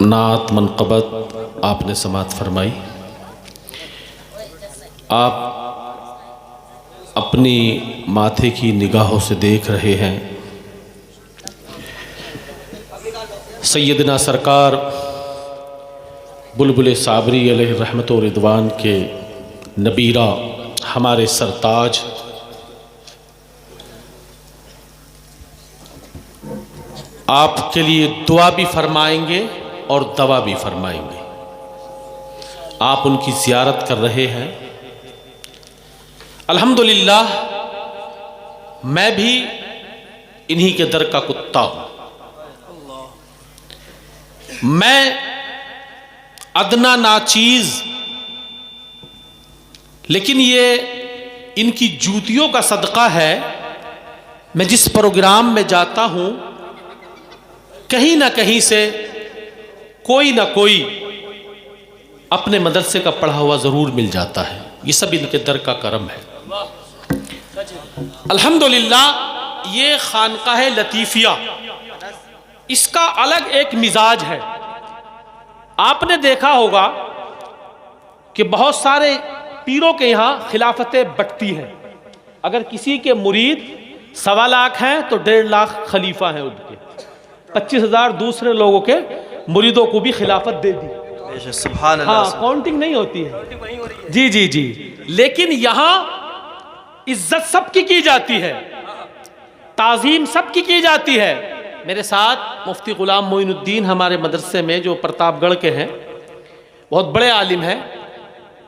نعت منقبت آپ نے سماعت فرمائی. آپ اپنی ماتھے کی نگاہوں سے دیکھ رہے ہیں سیدنا سرکار بلبل صابری علیہ رحمت و رضوان کے نبیرہ ہمارے سرتاج آپ کے لیے دعا بھی فرمائیں گے اور دوا بھی فرمائیں گے. آپ ان کی زیارت کر رہے ہیں. الحمدللہ میں بھی انہی کے در کا کتا ہوں. میں ادنا ناچیز، لیکن یہ ان کی جوتیوں کا صدقہ ہے. میں جس پروگرام میں جاتا ہوں کہیں نہ کہیں سے کوئی نہ کوئی اپنے مدرسے کا پڑھا ہوا ضرور مل جاتا ہے. یہ سب ان کے در کا کرم ہے. الحمدللہ یہ خانقاہ لطیفیہ، اس کا الگ ایک مزاج ہے. آپ نے دیکھا ہوگا کہ بہت سارے پیروں کے یہاں خلافتیں بٹتی ہیں. اگر کسی کے مرید 1.25 لاکھ ہیں تو 1.5 لاکھ خلیفہ ہیں ان کے. 25,000 دوسرے لوگوں کے مریدوں کو بھی خلافت دے دی. سبحان اللہ. ہاں، کاؤنٹنگ نہیں ہوتی ہے. جی جی جی. لیکن یہاں عزت سب کی جاتی ہے، تعظیم سب کی جاتی ہے. میرے ساتھ مفتی غلام معین الدین ہمارے مدرسے میں جو پرتاپ گڑھ کے ہیں، بہت بڑے عالم ہیں.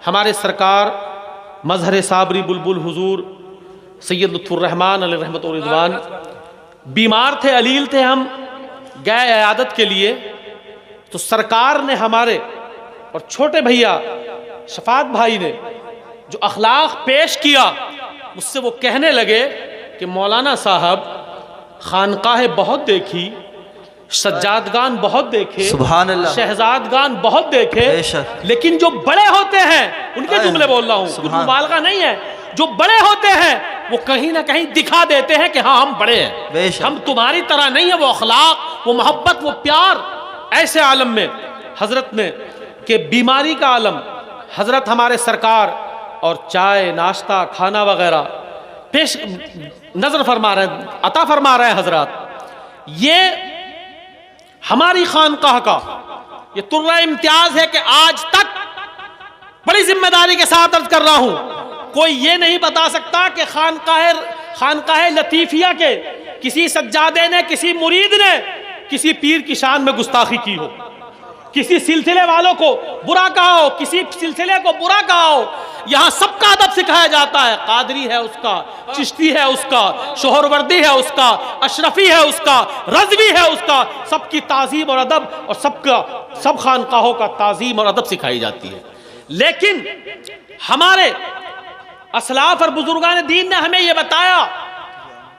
ہمارے سرکار مظہر صابری بلبل حضور سید لطف الرحمان علیہ رحمت و رضوان بیمار تھے، علیل تھے. ہم گئے عیادت کے لیے تو سرکار نے ہمارے اور چھوٹے بھیا شفاعت بھائی نے جو اخلاق پیش کیا، مجھ سے وہ کہنے لگے کہ مولانا صاحب خانقاہ بہت دیکھی، سجادگان بہت دیکھے، سبحان اللہ، شہزادگان بہت دیکھے، لیکن جو بڑے ہوتے ہیں ان کے جملے بول رہا ہوں، کچھ مبالغہ نہیں ہے، جو بڑے ہوتے ہیں وہ کہیں نہ کہیں دکھا دیتے ہیں کہ ہاں ہم بڑے ہیں، ہم تمہاری طرح نہیں ہیں. وہ اخلاق، وہ محبت، وہ پیار ایسے عالم میں حضرت نے کہ بیماری کا عالم حضرت ہمارے سرکار اور چائے ناشتہ کھانا وغیرہ پیش نظر فرما رہے ہیں، عطا فرما رہے ہیں حضرات. یہ ہماری خانقاہ کا یہ ترہ امتیاز ہے کہ آج تک بڑی ذمہ داری کے ساتھ عرض کر رہا ہوں، کوئی یہ نہیں بتا سکتا کہ خانقاہ لطیفیہ کے کسی سجادے نے، کسی مرید نے کسی پیر کی شان میں گستاخی کی ہو، کسی سلسلے والوں کو برا کہا ہو، کسی سلسلے کو برا کہا ہو. یہاں سب کا ادب سکھایا جاتا ہے. قادری ہے اس کا، چشتی ہے اس کا، شہروردی ہے اس کا، اشرفی ہے اس کا، رضوی ہے اس کا. سب کی تعظیم اور ادب اور سب خانقاہوں کا تعظیم اور ادب سکھائی جاتی ہے. لیکن ہمارے اسلاف اور بزرگان دین نے ہمیں یہ بتایا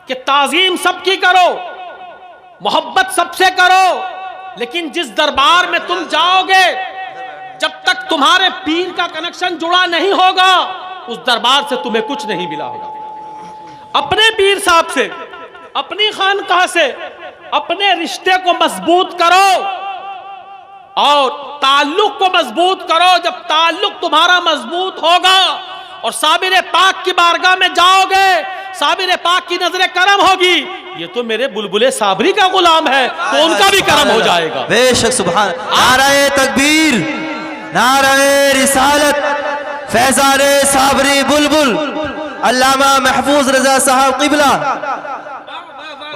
کہ تعظیم سب کی کرو، محبت سب سے کرو، لیکن جس دربار میں تم جاؤ گے جب تک تمہارے پیر کا کنیکشن جڑا نہیں ہوگا اس دربار سے تمہیں کچھ نہیں ملا ہوگا. اپنے پیر صاحب سے، اپنی خانقاہ سے اپنے رشتے کو مضبوط کرو اور تعلق کو مضبوط کرو. جب تعلق تمہارا مضبوط ہوگا اور صابر پاک کی بارگاہ میں جاؤ گے، صابر پاک کی نظر کرم ہوگی، یہ تو میرے بلبل صابری کا غلام ہے تو ان کا بھی کرم ہو جائے گا. بے شک. سبحان. نعرہ تکبیر، نعرہ رسالت، فیضان صابری بلبل علامہ محفوظ رضا صاحب قبلہ.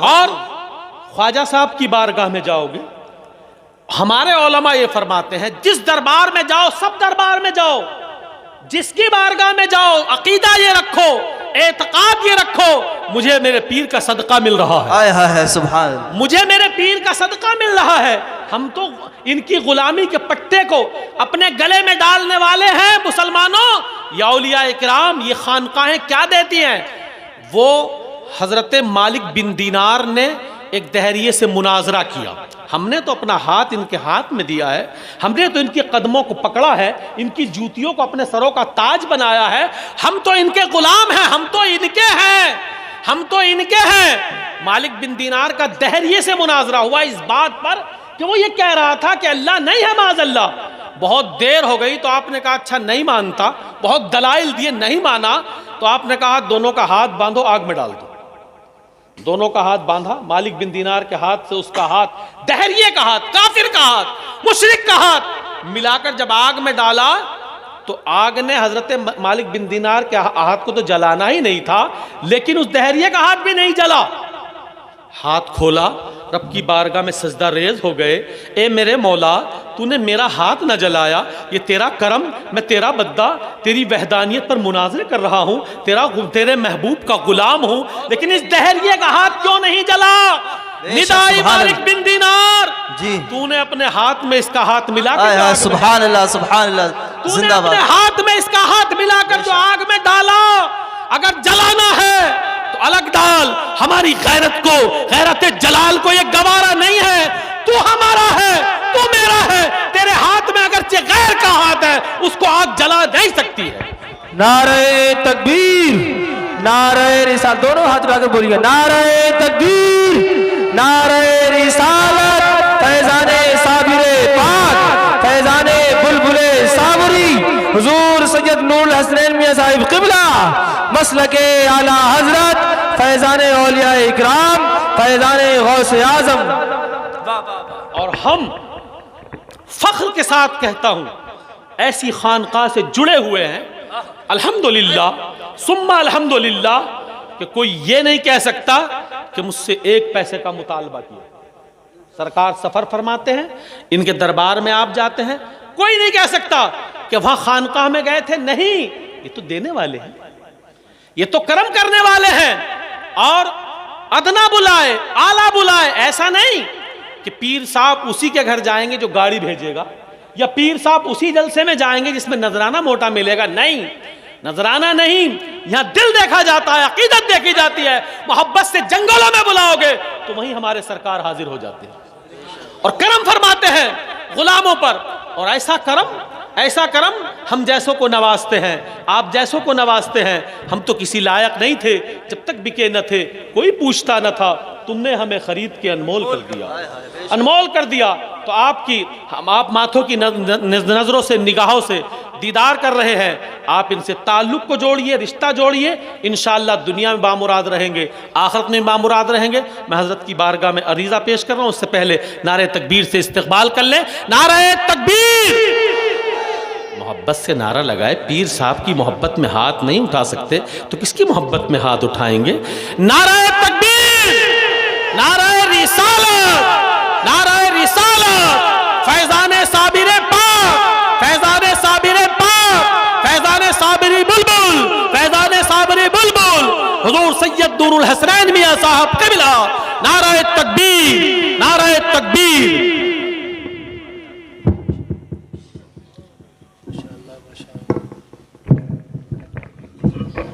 اور خواجہ صاحب کی بارگاہ میں جاؤ گے، ہمارے علماء یہ فرماتے ہیں جس دربار میں جاؤ، سب دربار میں جاؤ، جس کی بارگاہ میں جاؤ عقیدہ یہ رکھو، اعتقاد یہ رکھو، مجھے میرے پیر کا صدقہ مل رہا ہے. آئے ہائے سبحان. مجھے میرے پیر کا صدقہ مل رہا ہے. ہم تو ان کی غلامی کے پٹے کو اپنے گلے میں ڈالنے والے ہیں. مسلمانوں، یا اولیاء اکرام، یہ خانقاہیں کیا دیتی ہیں؟ وہ حضرت مالک بن دینار نے ایک دہریے سے مناظرہ کیا. ہم نے تو اپنا ہاتھ ان کے ہاتھ میں دیا ہے، ہم نے تو ان کے قدموں کو پکڑا ہے، ان کی جوتیوں کو اپنے سروں کا تاج بنایا ہے. ہم تو ان کے غلام ہیں، ہم تو ان کے ہیں، ہم تو ان کے ہیں. مالک بن دینار کا دہریے سے مناظرہ ہوا اس بات پر کہ وہ یہ کہہ رہا تھا کہ اللہ نہیں ہے معاذ اللہ. بہت دیر ہو گئی تو آپ نے کہا اچھا نہیں مانتا, بہت دلائل دیے نہیں مانا, تو آپ نے کہا دونوں کا ہاتھ باندھو, آگ میں ڈال دو. دونوں کا ہاتھ باندھا, مالک بن دینار کے ہاتھ سے اس کا ہاتھ, دہریے کا ہاتھ, کافر کا ہاتھ, مشرک کا ہاتھ ملا کر جب آگ میں ڈالا تو آگ نے حضرت مالک بن دینار کے ہاتھ کو تو جلانا ہی نہیں تھا, لیکن اس دہریے کا ہاتھ بھی نہیں جلا. ہاتھ کھولا, رب کی بارگاہ میں سجدہ ریز ہو گئے, اے میرے مولا تو نے میرا ہاتھ نہ جلایا, یہ تیرا کرم, میں تیرا بندہ تیری وحدانیت پر مناظرے کر رہا ہوں, تیرے محبوب کا غلام ہوں, لیکن اس دہریے کا ہاتھ کیوں نہیں جلا؟ ندائی مالک بن دینار, جی تو نے اپنے ہاتھ میں اس کا ہاتھ ملا کر, سبحان اللہ سبحان اللہ, تو نے اپنے ہاتھ میں اس کا ہاتھ ملا کر جو آگ میں ڈالا, اگر جلانا ہے تو الگ ڈال, ہماری غیرت کو, غیرت جلال کو یہ گوارا نہیں ہے. تو ہمارا ہے, تو میرا ہے, تیرے ہاتھ میں اگرچہ غیر کا ہاتھ ہے اس کو آگ جلا نہیں سکتی ہے. نعرہ تکبیر, نعرہ رسالت, دونوں ہاتھ اٹھا کر بولیے, نعرہ تکبیر, نعرہ رسالت, فیضان صابر پاک, فیضان بلبل صابری, حضور سید نور الحسنین میاں صاحب قبلہ, مسلک اعلیٰ حضرت, فیضان اولیاء اکرام, فیضان غوث اعظم. اور ہم فخر کے ساتھ کہتا ہوں ایسی خانقاہ سے جڑے ہوئے ہیں الحمدللہ ثم الحمدللہ کہ کوئی یہ نہیں کہہ سکتا کہ مجھ سے ایک پیسے کا مطالبہ کیا. سرکار سفر فرماتے ہیں, ان کے دربار میں آپ جاتے ہیں, کوئی نہیں کہہ سکتا کہ وہاں خانقاہ میں گئے تھے. نہیں, یہ تو دینے والے ہیں, یہ تو کرم کرنے والے ہیں, اور ادنا بلائے اعلیٰ بلائے. ایسا نہیں کہ پیر صاحب اسی کے گھر جائیں گے جو گاڑی بھیجے گا, یا پیر صاحب اسی جلسے میں جائیں گے جس میں نذرانہ موٹا ملے گا. نہیں, نذرانہ نہیں, یہاں دل دیکھا جاتا ہے, عقیدت دیکھی جاتی ہے. محبت سے جنگلوں میں بلاؤ گے تو وہیں ہمارے سرکار حاضر ہو جاتے ہیں اور کرم فرماتے ہیں غلاموں پر. اور ایسا کرم ہم جیسوں کو نوازتے ہیں, آپ جیسوں کو نوازتے ہیں. ہم تو کسی لائق نہیں تھے, جب تک بکے نہ تھے کوئی پوچھتا نہ تھا, تم نے ہمیں خرید کے انمول کر دیا, انمول کر دیا. تو آپ ماتھوں کی نظروں سے, نگاہوں سے دیدار کر رہے ہیں. آپ ان سے تعلق کو جوڑیے, رشتہ جوڑیے, انشاءاللہ دنیا میں بامراد رہیں گے, آخرت میں بامراد رہیں گے. میں حضرت کی بارگاہ میں عریضہ پیش کر رہا ہوں, اس سے پہلے نعرہ تکبیر سے استقبال کر لیں. نعرہ تکبیر, محبت سے نعرہ لگائے. پیر صاحب کی محبت میں ہاتھ نہیں اٹھا سکتے تو کس کی محبت میں ہاتھ اٹھائیں گے؟ نعرہ تکبیر, نعرہ رسالت, نعرہ رسالت, فیضان صابر پاک, فیضان صابر پاک, فیضان صابری بلبل, فیضان صابری بلبل, حضور سید نور الحسنین میاں صاحب قبلہ. نعرہ تکبیر, نعرہ تکبیر.